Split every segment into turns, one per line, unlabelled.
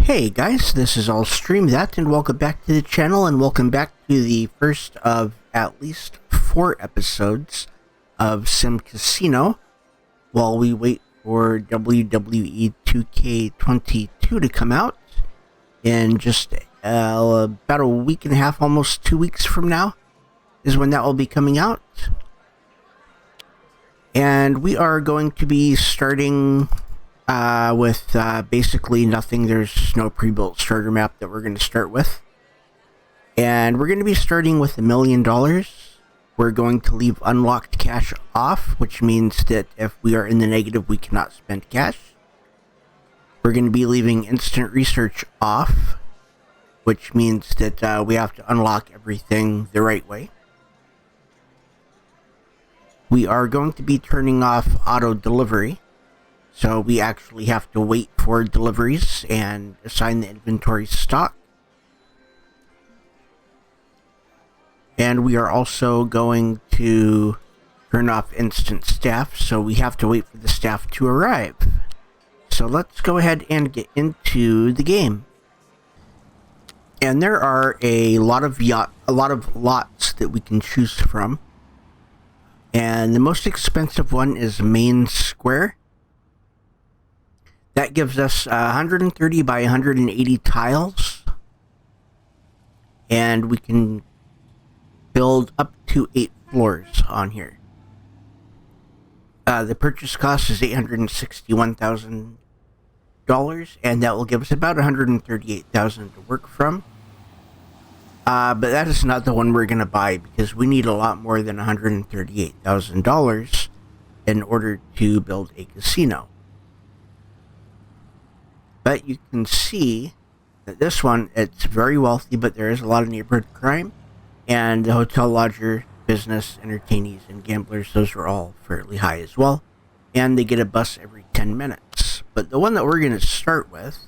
Hey guys, this is All Stream That, and welcome back to the channel, and welcome back to the first of at least 4 episodes of SimCasino while we wait for WWE 2K22 to come out in just about a week and a half, almost 2 weeks from now is when that will be coming out. And we are going to be starting with basically nothing. There's no pre-built starter map that we're going to start with. And we're going to be starting with $1 million. We're going to leave unlocked cash off, which means that if we are in the negative, we cannot spend cash. We're going to be leaving instant research off, which means that we have to unlock everything the right way. We are going to be turning off auto delivery. So we actually have to wait for deliveries and assign the inventory stock. And we are also going to turn off instant staff, so we have to wait for the staff to arrive. So let's go ahead and get into the game. And there are a lot of lots that we can choose from. And the most expensive one is Main Square. That gives us 130 by 180 tiles, and we can build up to 8 floors on here. The purchase cost is $861,000, and that will give us about $138,000 to work from. But that is not the one we're going to buy, because we need a lot more than $138,000 in order to build a casino. But you can see that this one, it's very wealthy, but there is a lot of neighborhood crime. And the hotel, lodger, business, entertainees, and gamblers, those are all fairly high as well. And they get a bus every 10 minutes. But the one that we're going to start with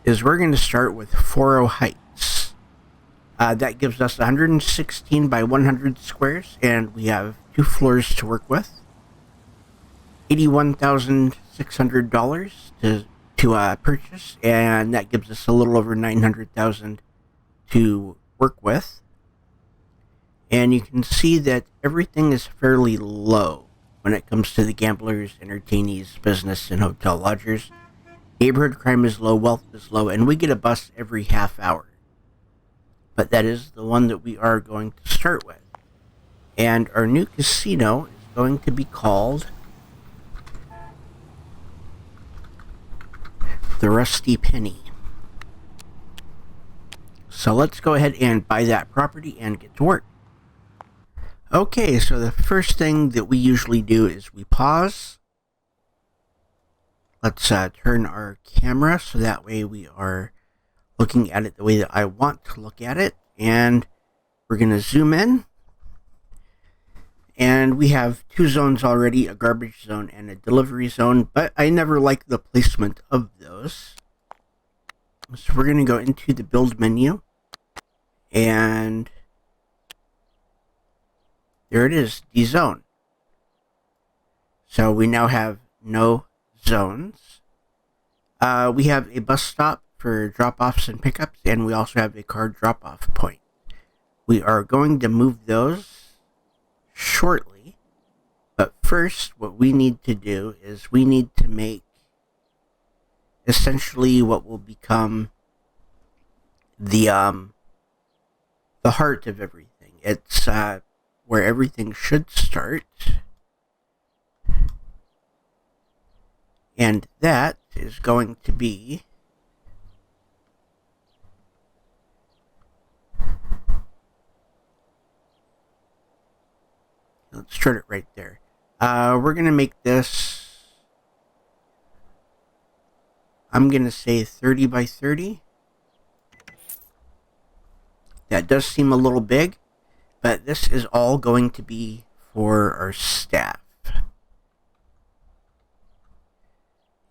is we're going to start with Foro Heights. That gives us 116 by 100 squares, and we have 2 floors to work with. $81,600 to purchase, and that gives us a little over $900,000 to work with. And you can see that everything is fairly low when it comes to the gamblers, entertainees, business, and hotel lodgers. Neighborhood crime is low, wealth is low, and we get a bus every half hour. But that is the one that we are going to start with. And our new casino is going to be called the Rusty Penny. So let's go ahead and buy that property and get to work. Okay, so the first thing that we usually do is we pause. Let's turn our camera so that way we are looking at it the way that I want to look at it. And we're going to zoom in. And we have 2 zones already, a garbage zone and a delivery zone, but I never like the placement of those. So we're going to go into the build menu, and there it is, dezone. So we now have no zones. We have a bus stop for drop-offs and pickups, and we also have a car drop-off point. We are going to move those shortly, but first what we need to do is we need to make essentially what will become the heart of everything. It's where everything should start, and that is going to be let's start it right there. We're going to make this, I'm going to say 30 by 30. That does seem a little big, but this is all going to be for our staff.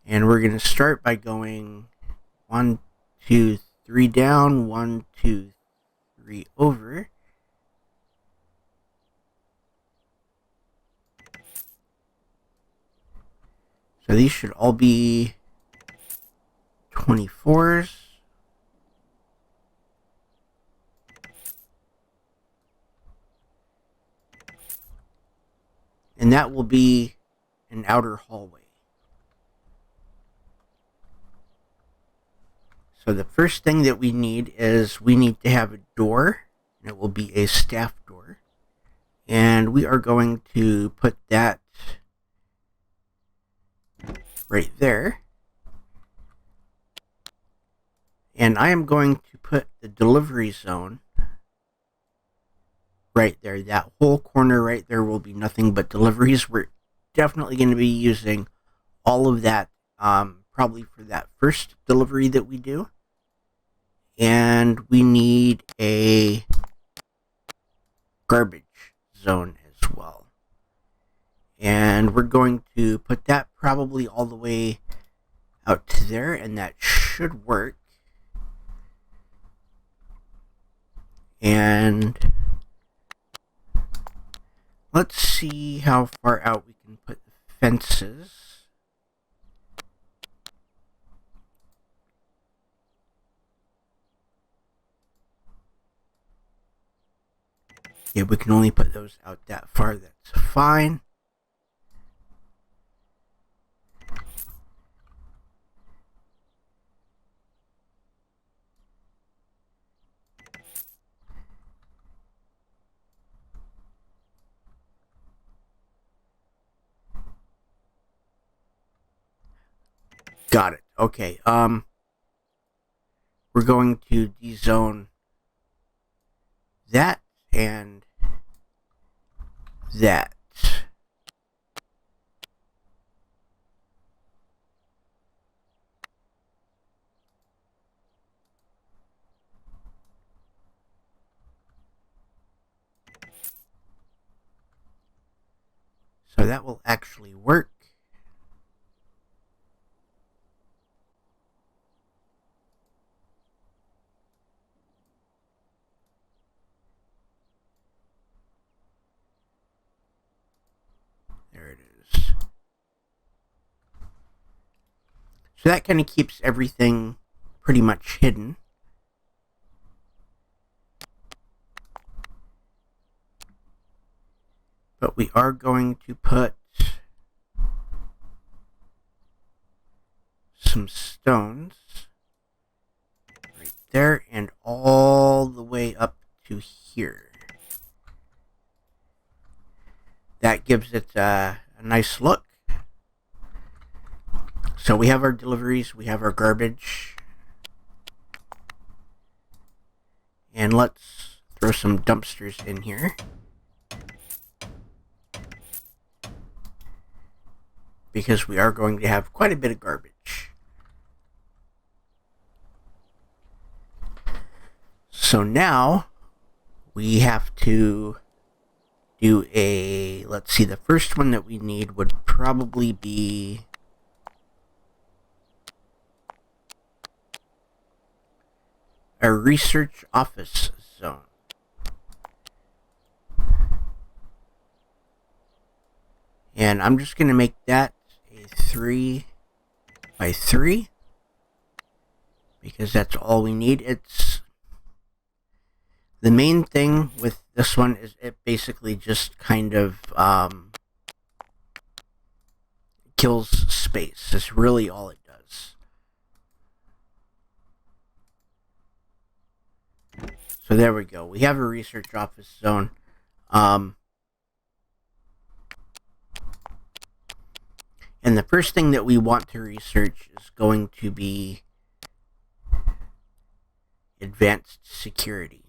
And we're going to start by going 1, 2, 3 down, 1, 2, 3 over. So these should all be 24s. And that will be an outer hallway. So the first thing that we need is we need to have a door. And it will be a staff door. And we are going to put that right there. And I am going to put the delivery zone right there. That whole corner right there will be nothing but deliveries. We're definitely going to be using all of that probably for that first delivery that we do. And we need a garbage zone as well. And we're going to put that probably all the way out to there, and that should work. And let's see how far out we can put the fences. Yeah, we can only put those out that far. That's fine. Got it. Okay. We're going to dezone that and that. So that will actually work. There it is. So that kind of keeps everything pretty much hidden. But we are going to put some stones right there and all the way up to here. That gives it a nice look. So we have our deliveries, we have our garbage. And let's throw some dumpsters in here. Because we are going to have quite a bit of garbage. So now we have to do a, let's see, the first one that we need would probably be a research office zone. And I'm just going to make that a 3 by 3 because that's all we need. It's the main thing with this one is it basically just kind of kills space. That's really all it does. So there we go. We have a research office zone. And the first thing that we want to research is going to be advanced security.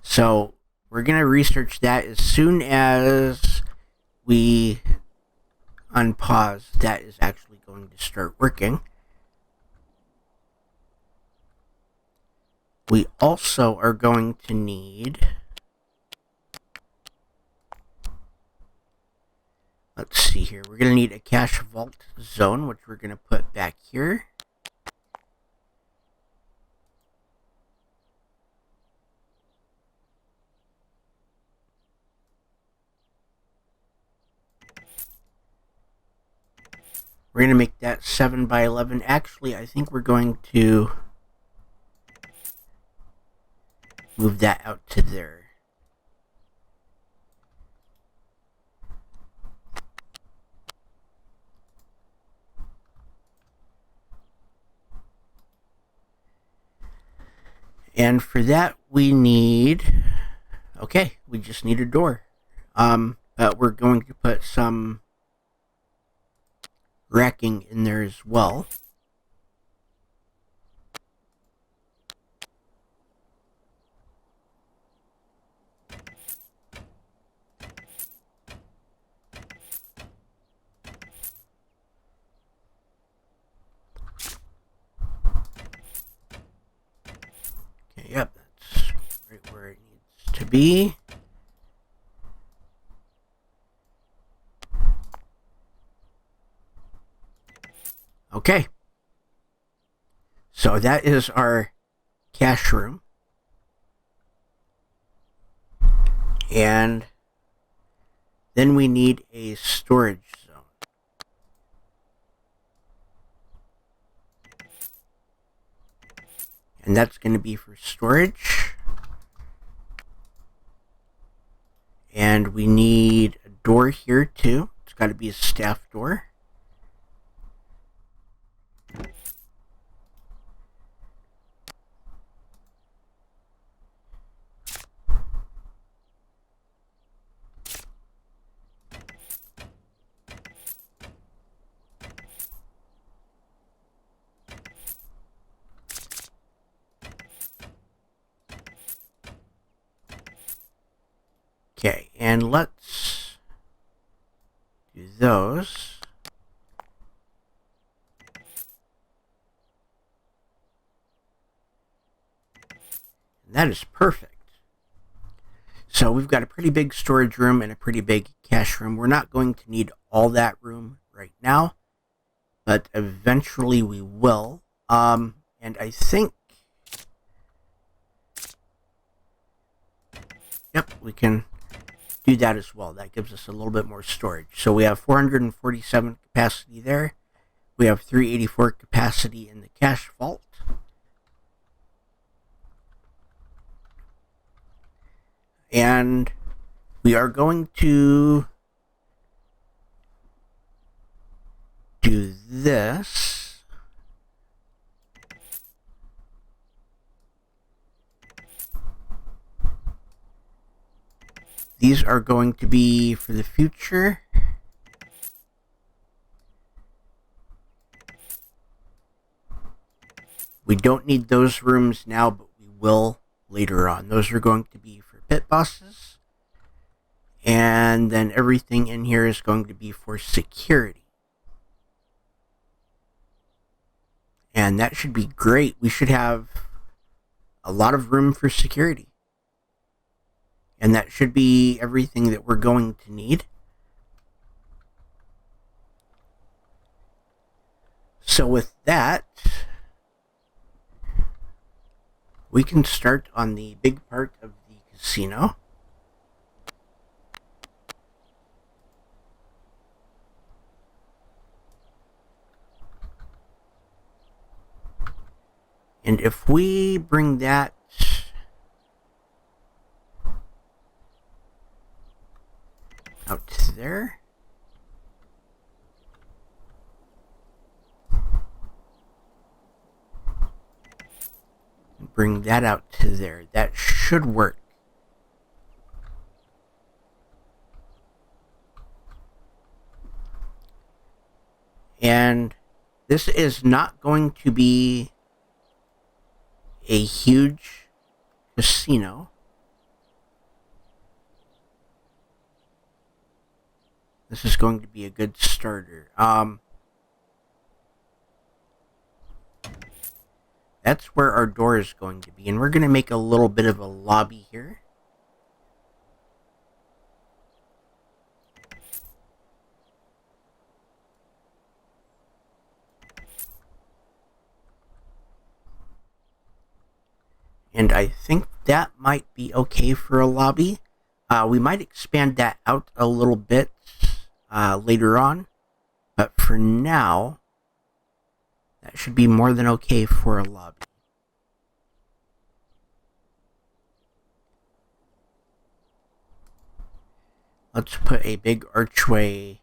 So we're going to research that as soon as we unpause. That is actually going to start working. We also are going to need, let's see here, we're going to need a cache vault zone, which we're going to put back here. We're going to make that 7 by 11. Actually, I think we're going to move that out to there. And for that, we need, okay, we just need a door. But we're going to put some racking in there as well. Okay, yep, that's right where it needs to be. Okay. So that is our cash room. And then we need a storage zone. And that's going to be for storage. And we need a door here too. It's got to be a staff door. Okay, and let's do those. And that is perfect. So we've got a pretty big storage room and a pretty big cash room. We're not going to need all that room right now, but eventually we will. And I think, yep, we can do that as well. That gives us a little bit more storage. So we have 447 capacity there. We have 384 capacity in the cash vault. And we are going to do this. These are going to be for the future. We don't need those rooms now, but we will later on. Those are going to be for pit bosses. And then everything in here is going to be for security. And that should be great. We should have a lot of room for security. And that should be everything that we're going to need. So with that, we can start on the big part of the casino. And if we bring that out to there. And bring that out to there. That should work. And this is not going to be a huge casino. This is going to be a good starter. That's where our door is going to be. And we're going to make a little bit of a lobby here. And I think that might be okay for a lobby. We might expand that out a little bit later on. But for now, that should be more than okay for a lobby. Let's put a big archway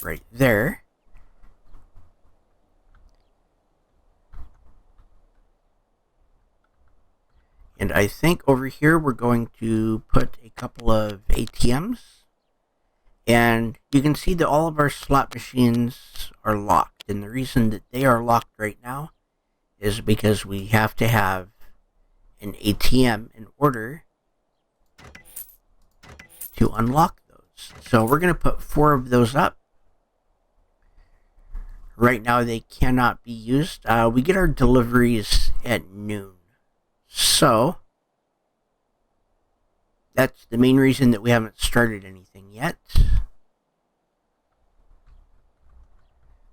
right there. And I think over here we're going to put a couple of ATMs. And you can see that all of our slot machines are locked. And the reason that they are locked right now is because we have to have an ATM in order to unlock those. So we're going to put 4 of those up. Right now they cannot be used. We get our deliveries at noon. So that's the main reason that we haven't started anything yet.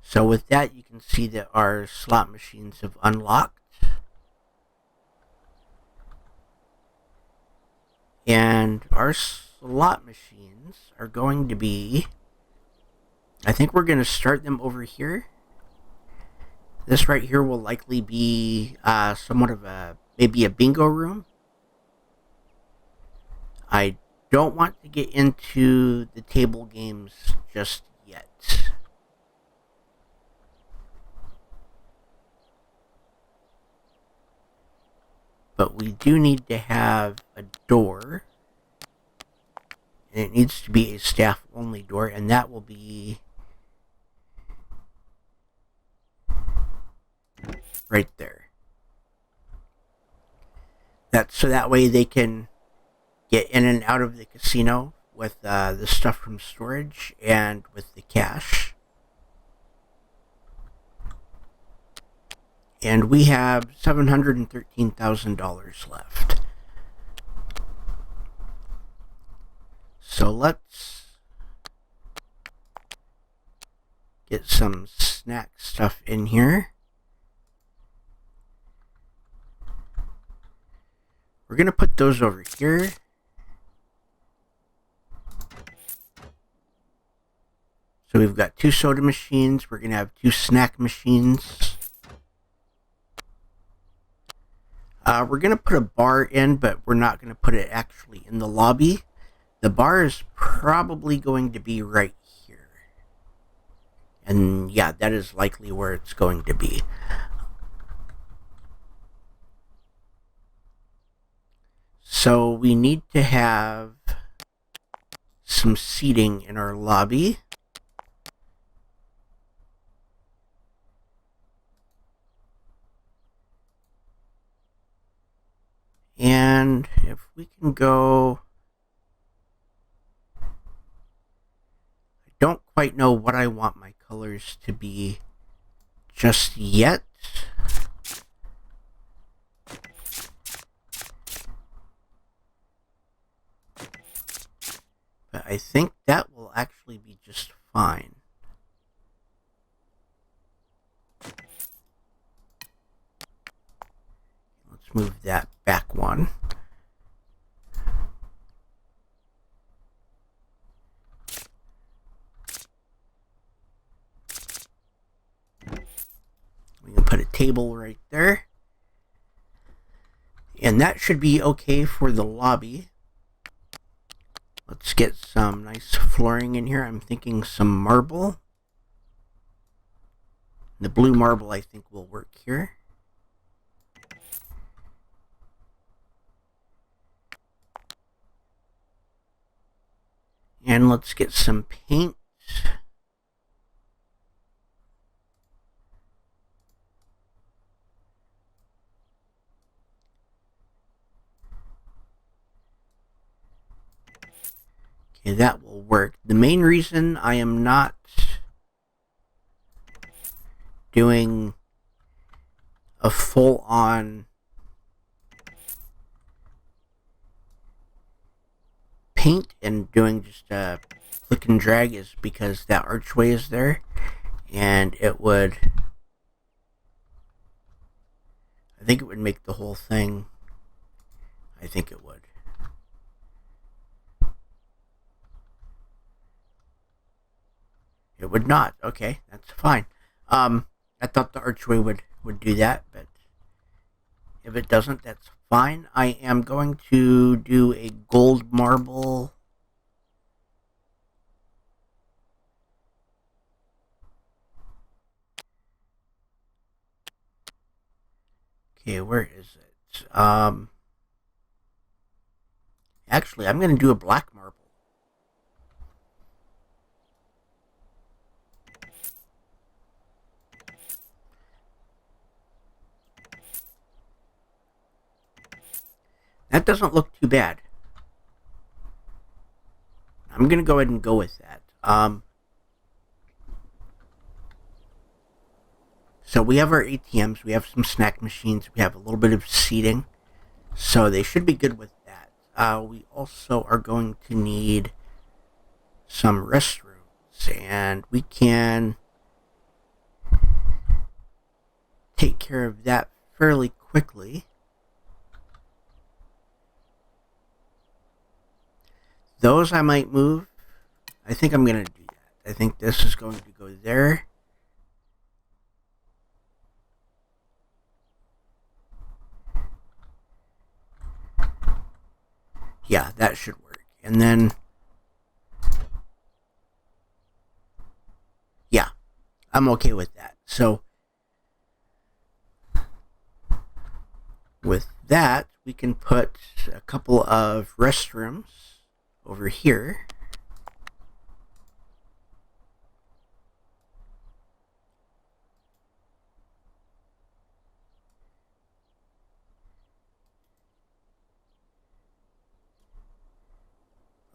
So with that, you can see that our slot machines have unlocked. And our slot machines are going to be, I think we're going to start them over here. This right here will likely be somewhat of maybe a bingo room. I don't want to get into the table games just yet. But we do need to have a door. And it needs to be a staff-only door, and that will be right there. So that way they can get in and out of the casino with the stuff from storage and with the cash. And we have $713,000 left. So let's get some snack stuff in here. We're going to put those over here. So we've got 2 soda machines. We're going to have 2 snack machines. We're going to put a bar in, but we're not going to put it actually in the lobby. The bar is probably going to be right here. And yeah, that is likely where it's going to be. So we need to have some seating in our lobby. And if we can go, I don't quite know what I want my colors to be just yet. But I think that will actually be just fine. Let's move that back one. We can put a table right there. And that should be okay for the lobby. Let's get some nice flooring in here. I'm thinking some marble. The blue marble I think will work here. And let's get some paint. Okay, that will work. The main reason I am not doing a full-on paint and doing just a click and drag is because that archway is there, and it would, I think it would make the whole thing, I think it would. It would not. Okay, that's fine. I thought the archway would do that, but if it doesn't, that's fine. I am going to do a gold marble. Okay, where is it? Actually, I'm going to do a black marble. That doesn't look too bad. I'm going to go ahead and go with that. So we have our ATMs, we have some snack machines, we have a little bit of seating. So they should be good with that. We also are going to need some restrooms, and we can take care of that fairly quickly. Those I might move. I think I'm going to do that. I think this is going to go there. Yeah, that should work. And then, yeah, I'm okay with that. So, with that, we can put a couple of restrooms over here.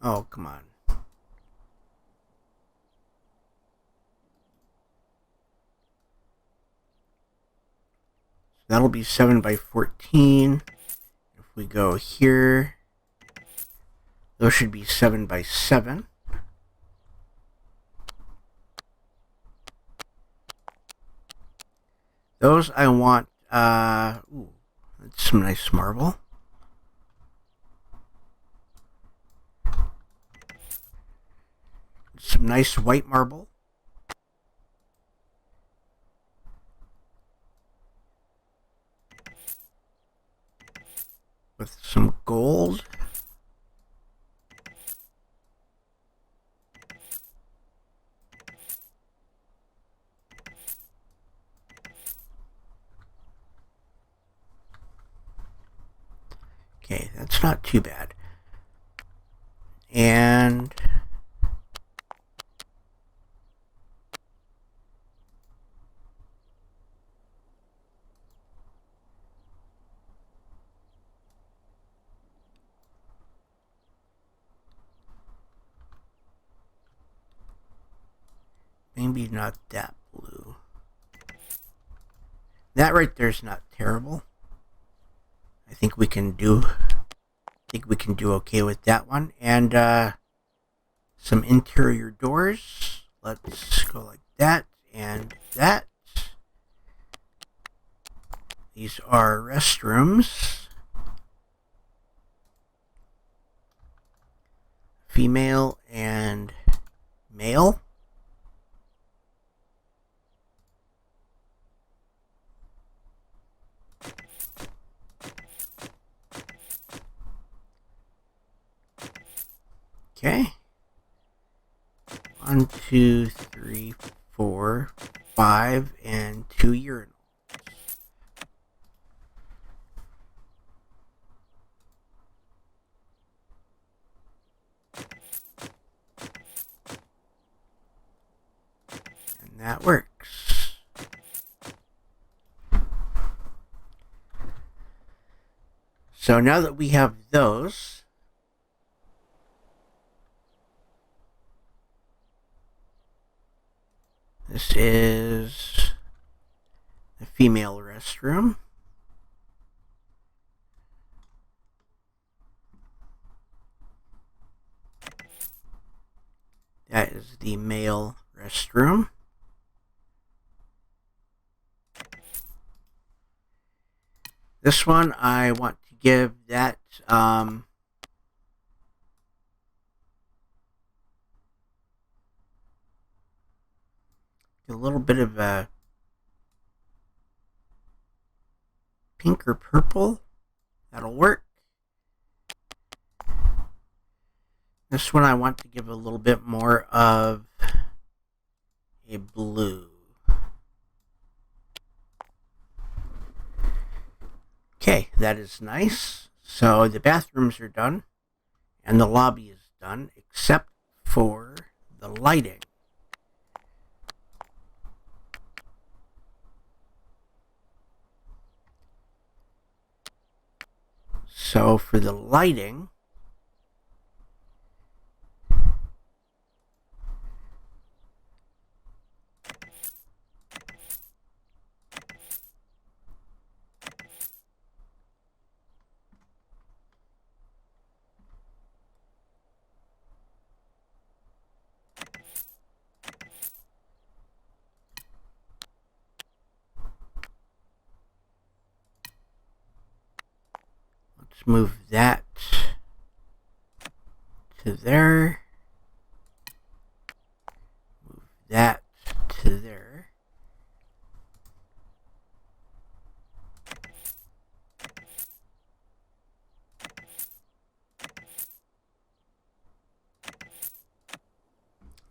Oh, come on. So that'll be 7 by 14. If we go here, those should be 7 by 7. Those I want, ooh, that's some nice marble. Some nice white marble. With some gold. Okay, that's not too bad. And maybe not that blue. That right there is not terrible. I think we can do okay with that one. And some interior doors. Let's go like that and that. These are restrooms. Female and male. Okay. 1, 2, 3, 4, 5, and 2 urinals. And that works. So now that we have those, this is the female restroom. That is the male restroom. This one I want to give that a little bit of a pink or purple. That'll work. This one I want to give a little bit more of a blue. Okay, that is nice. So the bathrooms are done and the lobby is done, except for the lighting. So for the lighting, let's move that to there. Move that to there.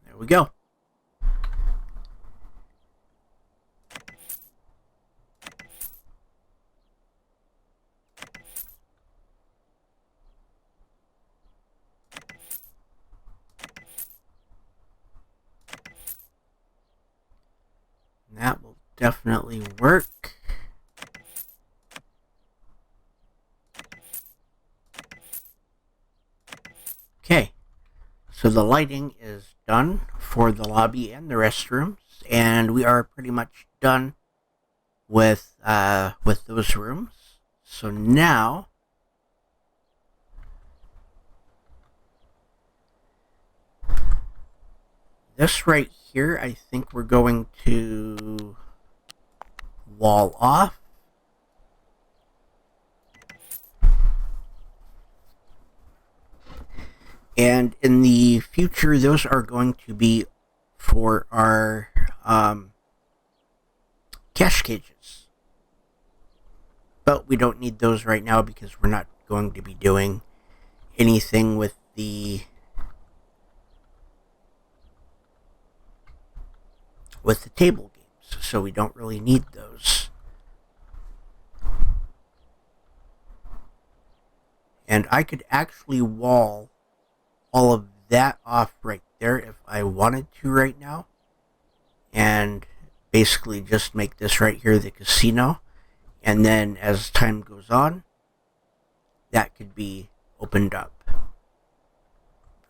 There we go. That will definitely work. Okay, so the lighting is done for the lobby and the restrooms, and we are pretty much done with those rooms. So now this right here, I think we're going to wall off. And in the future, those are going to be for our cash cages. But we don't need those right now because we're not going to be doing anything with the table games, so we don't really need those. And I could actually wall all of that off right there if I wanted to right now, and basically just make this right here the casino, and then as time goes on, that could be opened up.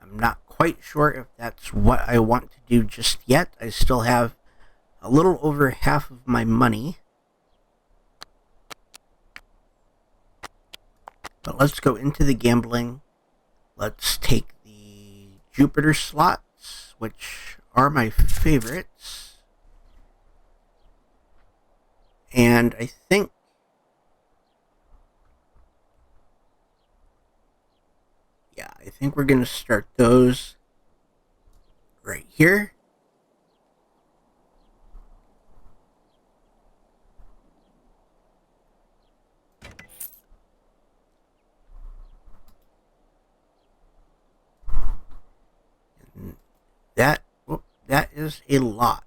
I'm not quite sure if that's what I want to do just yet. I still have a little over half of my money. But let's go into the gambling. Let's take the Jupiter slots, which are my favorites. And I think we're going to start those right here. And that is a lot.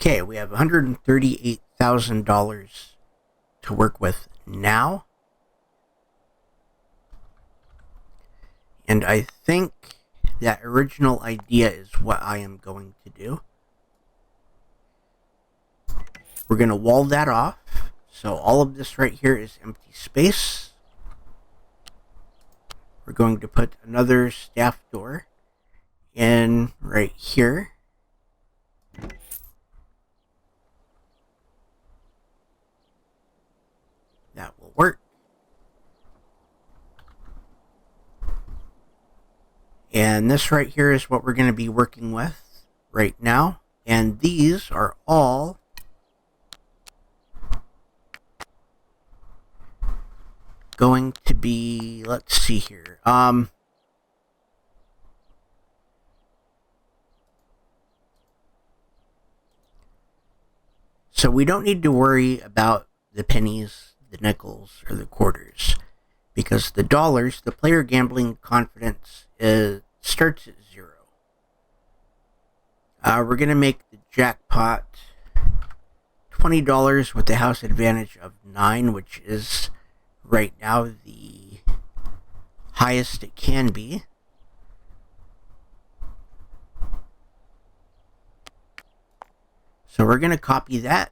Okay, we have $138,000 to work with now. And I think that original idea is what I am going to do. We're going to wall that off. So all of this right here is empty space. We're going to put another staff door in right here. That will work. And this right here is what we're going to be working with right now. And these are all going to be, let's see here. So we don't need to worry about the pennies, the nickels, or the quarters, because the dollars, the player gambling confidence starts at 0. We're going to make the jackpot $20 with the house advantage of 9, which is right now the highest it can be. So we're going to copy that.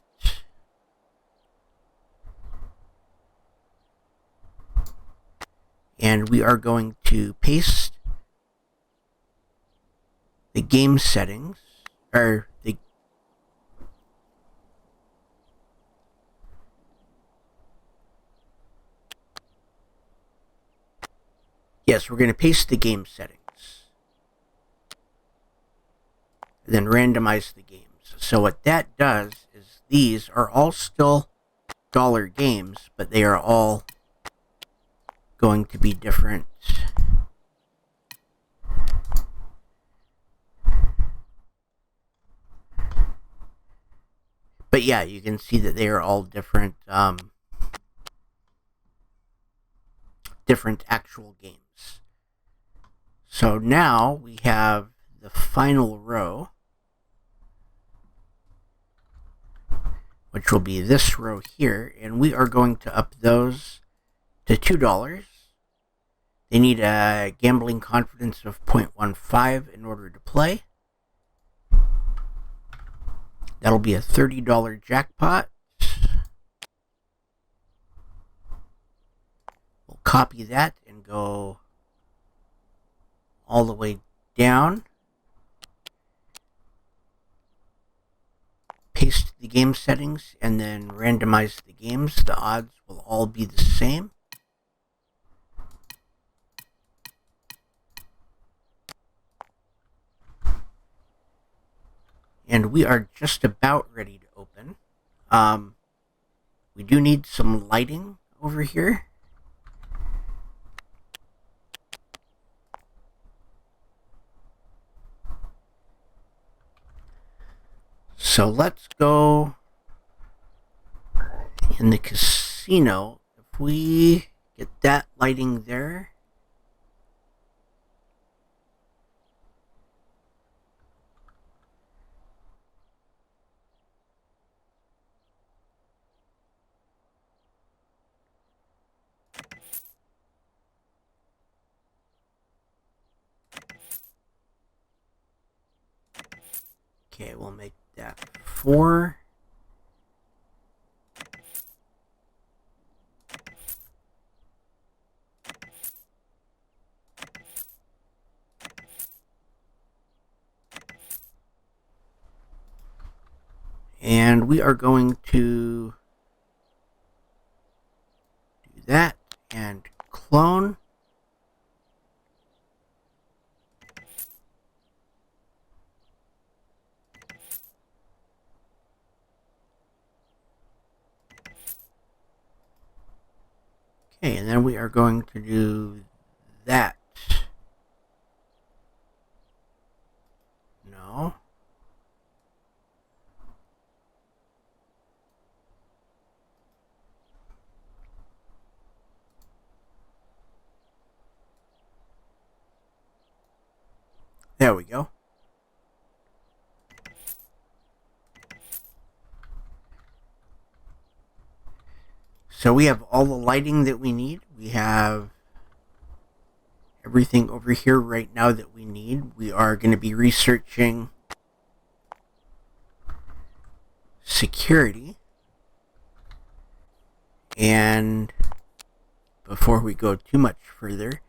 And we are going to paste the game settings, or the Yes, we're going to paste the game settings. Then randomize the games. So what that does is these are all still dollar games, but they are all going to be different. But yeah, you can see that they are all different, different actual games. So now we have the final row, which will be this row here, and we are going to up those to $2. They need a gambling confidence of 0.15 in order to play. That'll be a $30 jackpot. We'll copy that and go all the way down. Paste the game settings and then randomize the games. The odds will all be the same. And we are just about ready to open. We do need some lighting over here. So let's go in the casino. If we get that lighting there. Okay, we'll make that 4. And we are going to do that and clone. Okay, and then we are going to do that. No. There we go. So we have all the lighting that we need. We have everything over here right now that we need. We are going to be researching security. And before we go too much further,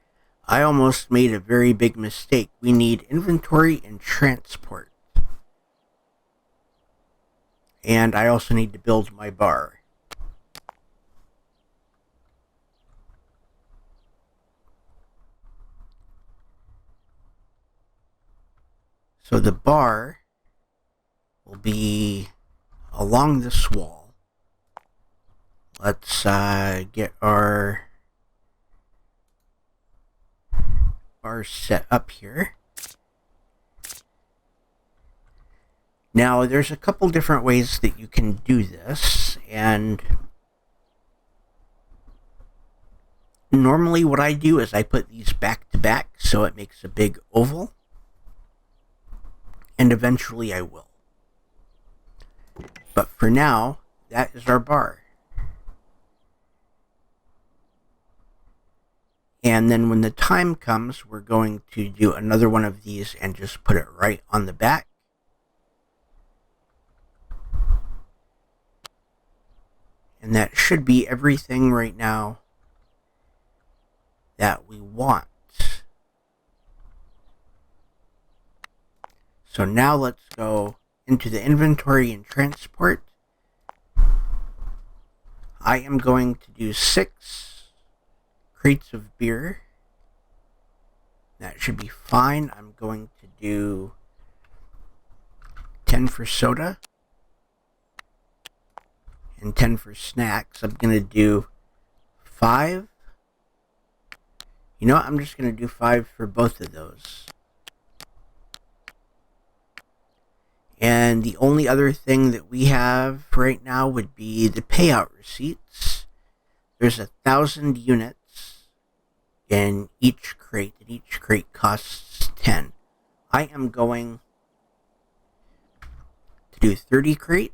I almost made a very big mistake. We need inventory and transport. And I also need to build my bar. So the bar will be along this wall. Let's get our bars set up here. Now, there's a couple different ways that you can do this, and normally what I do is I put these back to back so it makes a big oval, and eventually I will. But for now, that is our bar. And then when the time comes, we're going to do another one of these and just put it right on the back. And that should be everything right now that we want. So now let's go into the inventory and transport. I am going to do 6 crates of beer. That should be fine. I'm going to do 10 for soda and 10 for snacks. I'm going to do 5. You know what? I'm just going to do 5 for both of those. And the only other thing that we have right now would be the payout receipts. There's 1,000 units in each crate, and each crate costs 10. I am going to do 30 crates.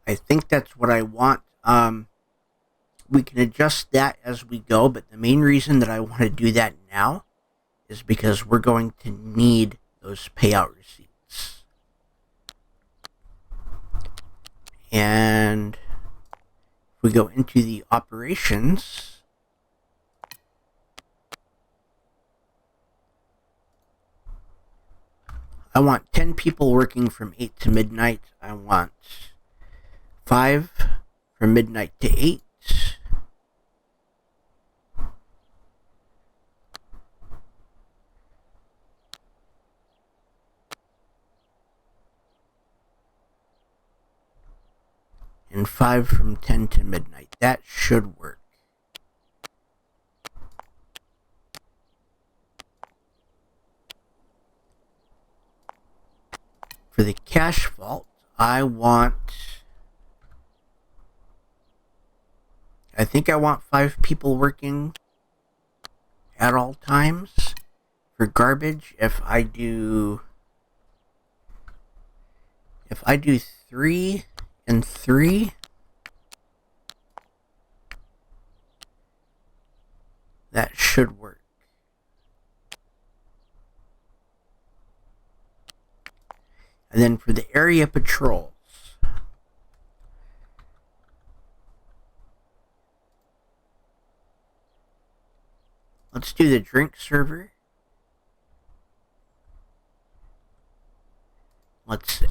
I think that's what I want. We can adjust that as we go, but the main reason that I want to do that now is because we're going to need those payout receipts. And if we go into the operations, I want 10 people working from 8 to midnight. I want 5 from midnight to 8. And 5 from 10 to midnight. That should work. For the cash vault, I think I want 5 people working at all times. For garbage, if I do 3 and 3, that should work. And then for the area patrols, let's do the drink server. Let's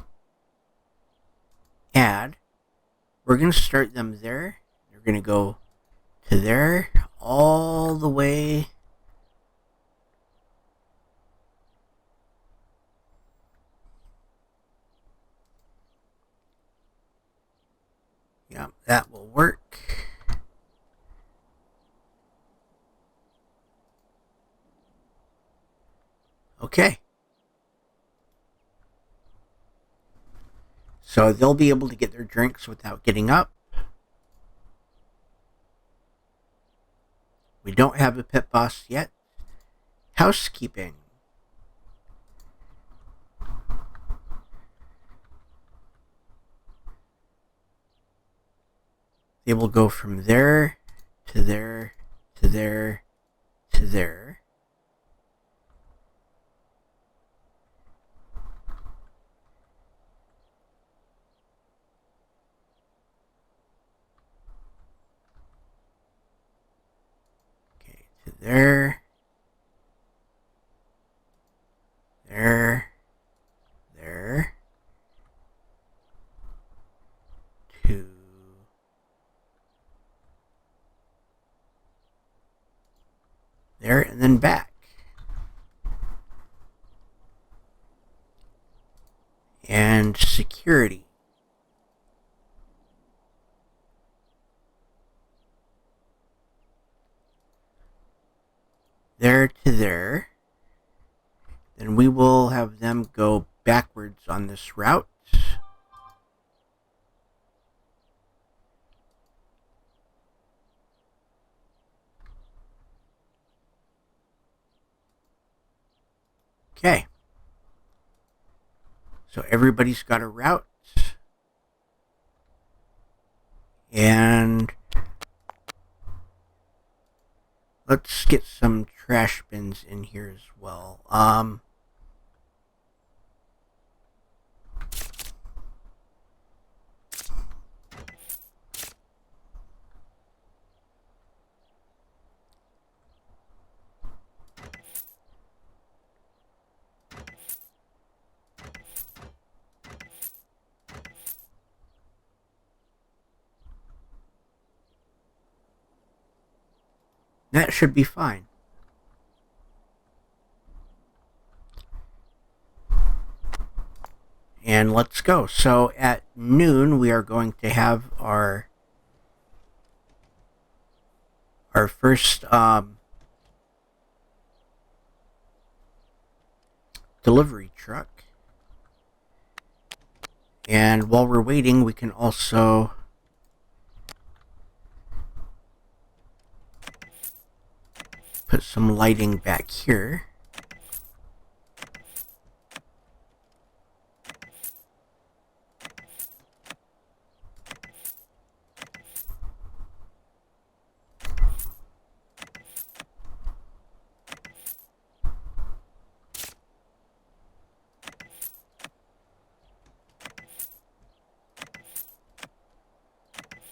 add. We're going to start them there. They're going to go to there all the way. Yeah, that will work. Okay. So they'll be able to get their drinks without getting up. We don't have a pit boss yet. Housekeeping. They will go from there to there to there to there. Okay, to there. There. There. To there and then back. And security. There to there. Then we will have them go backwards on this route. Okay. So everybody's got a route. And let's get some trash bins in here as well. That should be fine. And let's go. So at noon, we are going to have our first delivery truck. And while we're waiting, we can also put some lighting back here.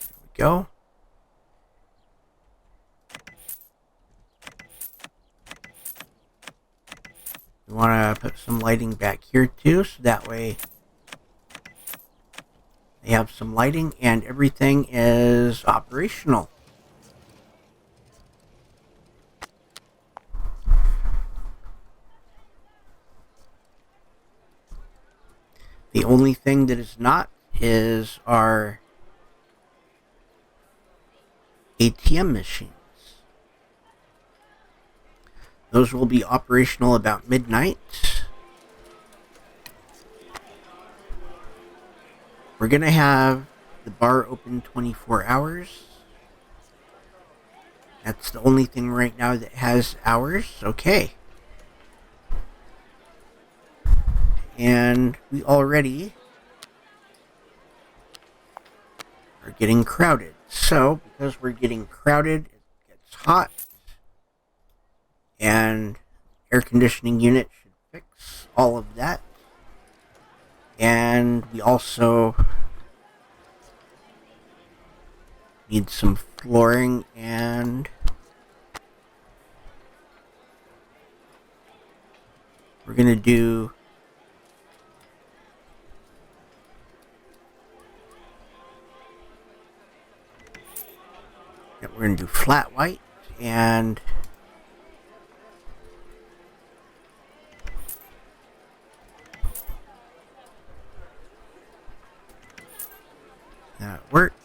There we go. We want to put some lighting back here too, so that way they have some lighting and everything is operational. The only thing that is not is our ATM machines. Those will be operational about midnight. We're going to have the bar open 24 hours. That's the only thing right now that has hours. Okay. And we already are getting crowded. So, because we're getting crowded, it gets hot. And air conditioning unit should fix all of that. And we also need some flooring and we're going to do we're going to do flat white and that works.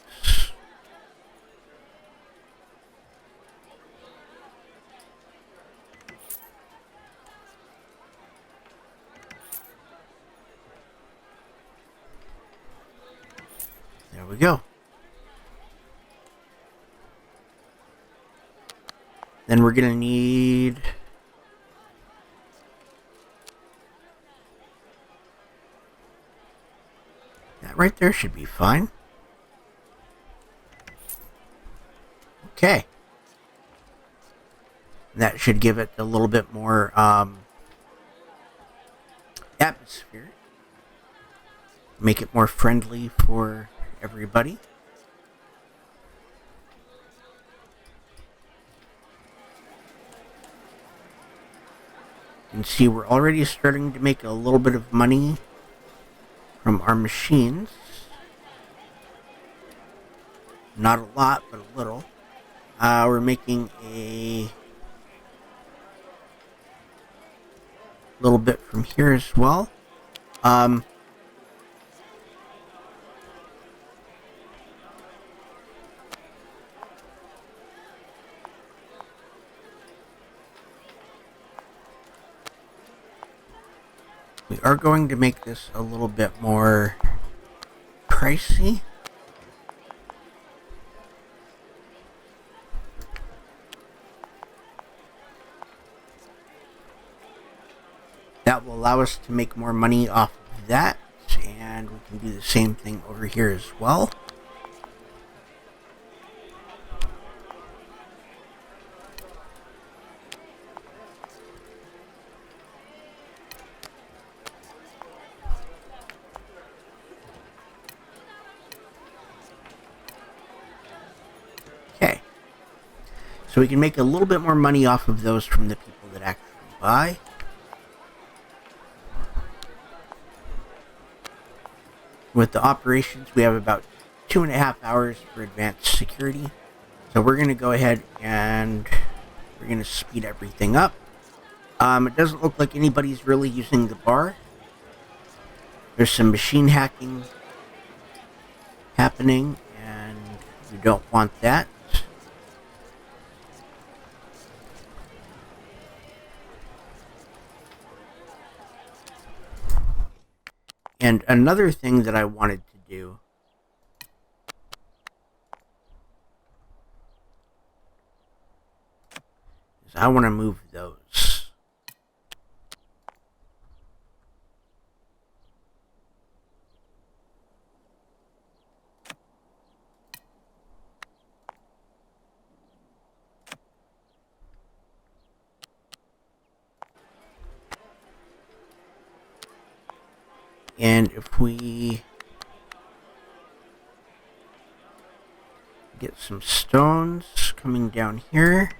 There we go. Then we're going to need that right there should be fine. Okay. That should give it a little bit more atmosphere. Make it more friendly for everybody. You can see we're already starting to make a little bit of money from our machines. Not a lot, but a little. We're making a little bit from here as well. We are going to make this a little bit more pricey. That will allow us to make more money off of that, and we can do the same thing over here as well. Okay, so we can make a little bit more money off of those from the people that actually buy. With the operations, we have about 2.5 hours for advanced security. So we're going to go ahead and we're going to speed everything up. It doesn't look like anybody's really using the bar. There's some machine hacking happening, and you don't want that. And another thing that I wanted to do is I want to move those. And if we get some stones coming down here,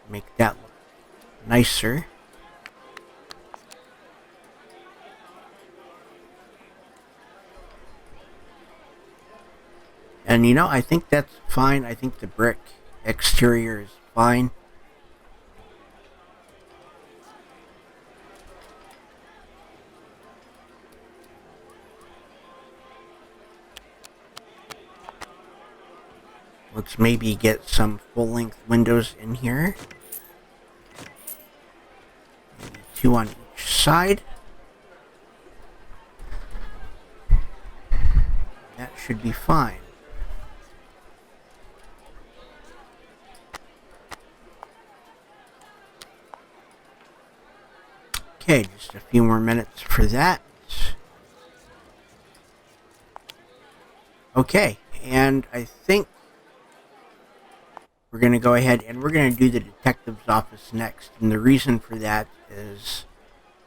make that look nicer. And you know, I think that's fine. I think the brick exterior is fine. Let's maybe get some full-length windows in here. Maybe 2 on each side. That should be fine. Okay, just a few more minutes for that. Okay, and I think we're going to go ahead and we're going to do the detective's office next. And the reason for that is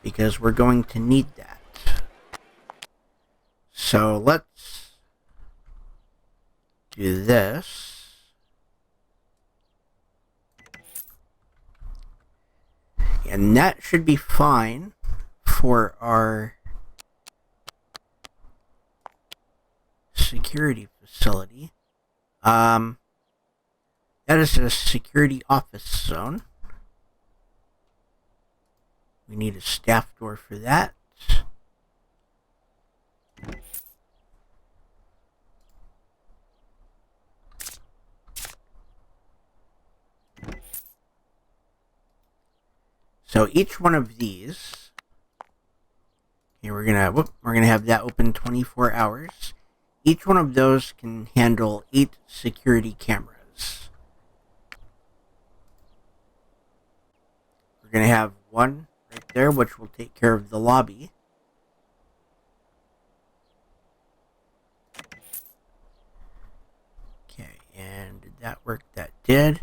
because we're going to need that. So let's do this. And that should be fine for our security facility. That is a security office zone. We need a staff door for that. So each one of these, okay, we're gonna have that open 24 hours. Each one of those can handle 8 security cameras. We're going to have one right there, which will take care of the lobby. Okay, and did that work? That did.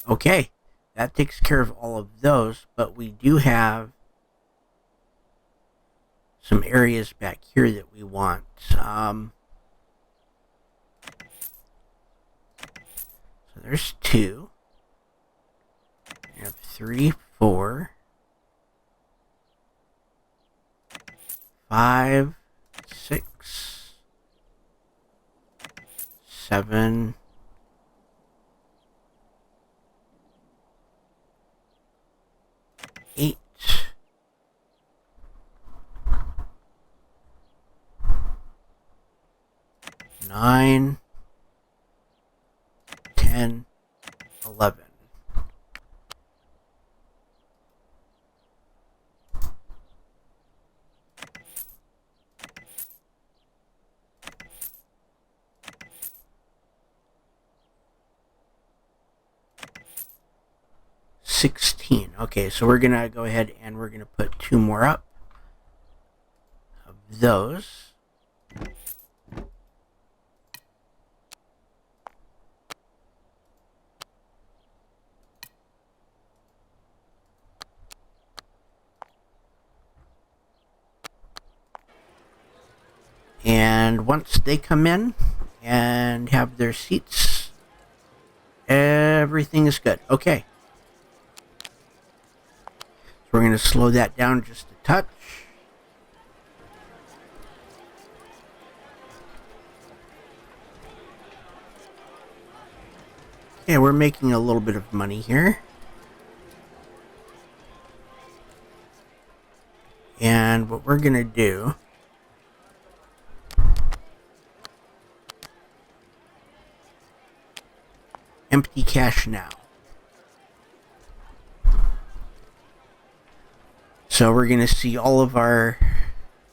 Okay, that takes care of all of those, but we do have some areas back here that we want. there's 2. We have 3, 4, 5, 6, 7, 8, 9, 10, 11. Okay, so we're gonna go ahead and we're gonna put 2 more up of those. And once they come in and have their seats, everything is good. Okay. So we're going to slow that down just a touch. Okay, we're making a little bit of money here. And what we're going to do empty cash now. So we're going to see all of our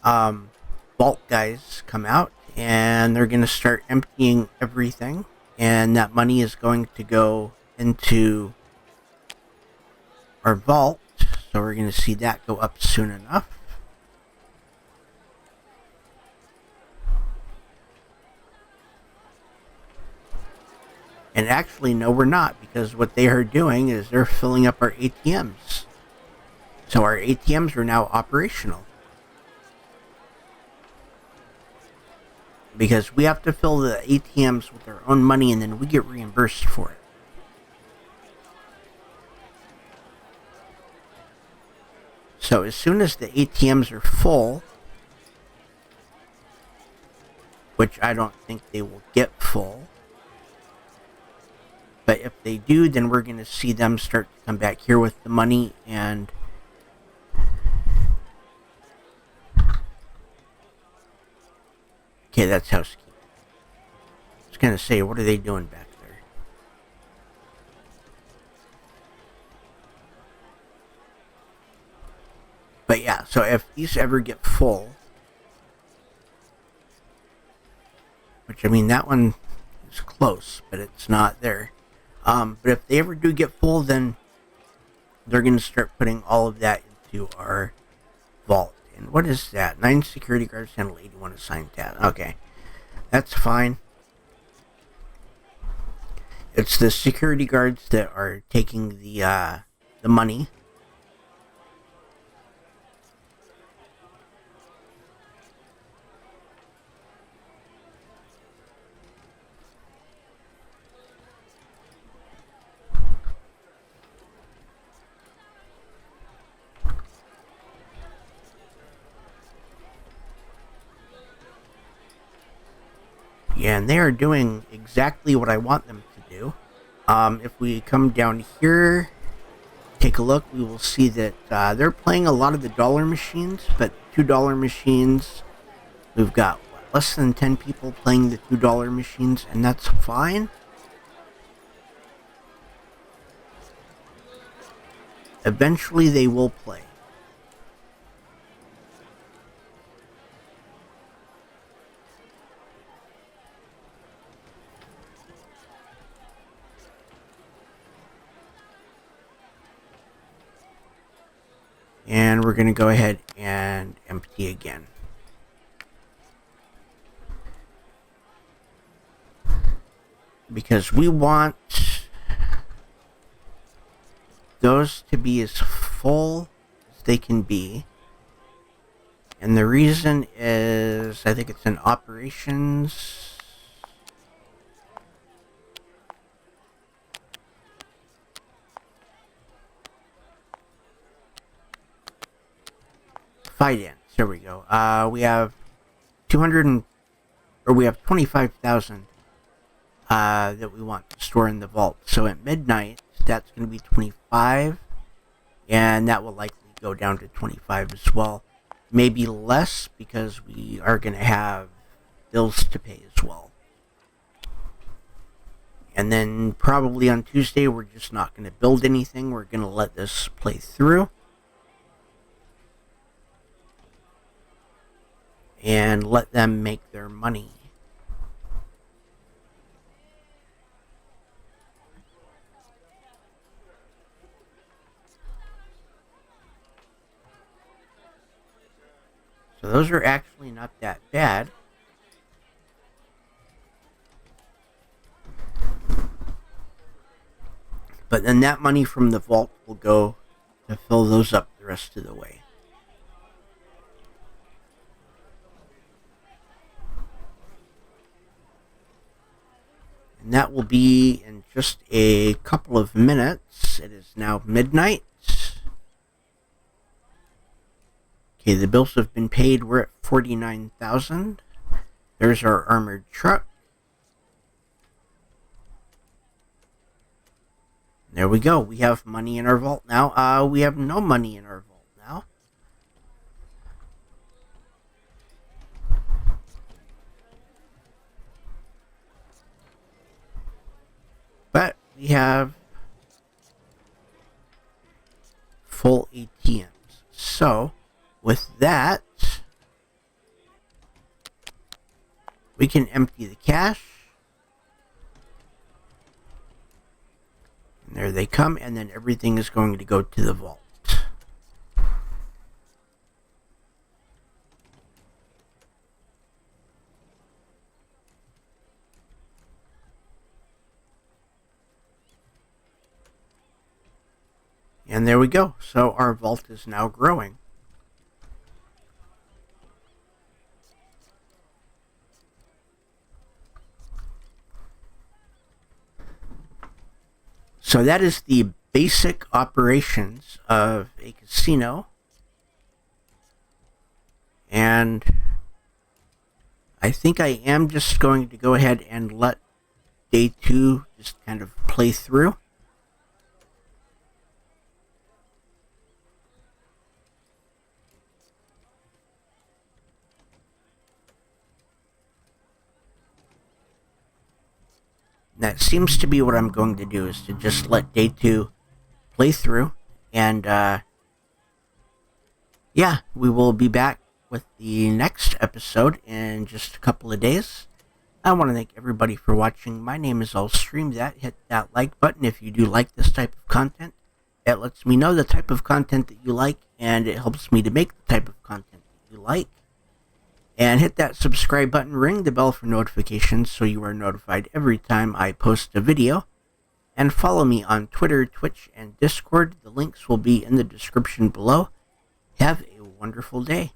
vault guys come out, and they're going to start emptying everything, and that money is going to go into our vault. So we're going to see that go up soon enough. And actually, no, we're not, because what they are doing is they're filling up our ATMs. So our ATMs are now operational. Because we have to fill the ATMs with our own money, and then we get reimbursed for it. So as soon as the ATMs are full, which I don't think they will get full, but if they do, then we're going to see them start to come back here with the money. And okay, that's housekeeping. I was going to say, what are they doing back there? But yeah, so if these ever get full, which I mean, that one is close, but it's not there. But if they ever do get full, then they're going to start putting all of that into our vault. And what is that? 9 security guards handle 81 assigned tasks. Okay, that's fine. It's the security guards that are taking the money. Yeah, and they are doing exactly what I want them to do. If we come down here, take a look, we will see that they're playing a lot of the dollar machines, but $2 machines, we've got less than 10 people playing the $2 machines, and that's fine. Eventually they will play. And we're going to go ahead and empty again. Because we want those to be as full as they can be. And the reason is, I think it's in operations. finance. There we go. We have 25,000 that we want to store in the vault. So at midnight, that's going to be 25, and that will likely go down to 25 as well. Maybe less because we are going to have bills to pay as well. And then probably on Tuesday, we're just not going to build anything. We're going to let this play through. And let them make their money. So those are actually not that bad. But then that money from the vault will go to fill those up the rest of the way. And that will be in just a couple of minutes. It is now midnight. Okay, the bills have been paid. We're at 49,000. There's our armored truck. There we go. We have money in our vault now. We have no money in our vault now. But we have full ATMs. So, with that, we can empty the cash. And there they come, and then everything is going to go to the vault. And there we go. So our vault is now growing. So that is the basic operations of a casino. And I think I am just going to go ahead and let day 2 just kind of play through. That seems to be what I'm going to do, is to just let day 2 play through. And, yeah, we will be back with the next episode in just a couple of days. I want to thank everybody for watching. My name is AllStreamThat. Hit that like button if you do like this type of content. It lets me know the type of content that you like, and it helps me to make the type of content that you like. And hit that subscribe button, ring the bell for notifications so you are notified every time I post a video. And follow me on Twitter, Twitch, and Discord. The links will be in the description below. Have a wonderful day.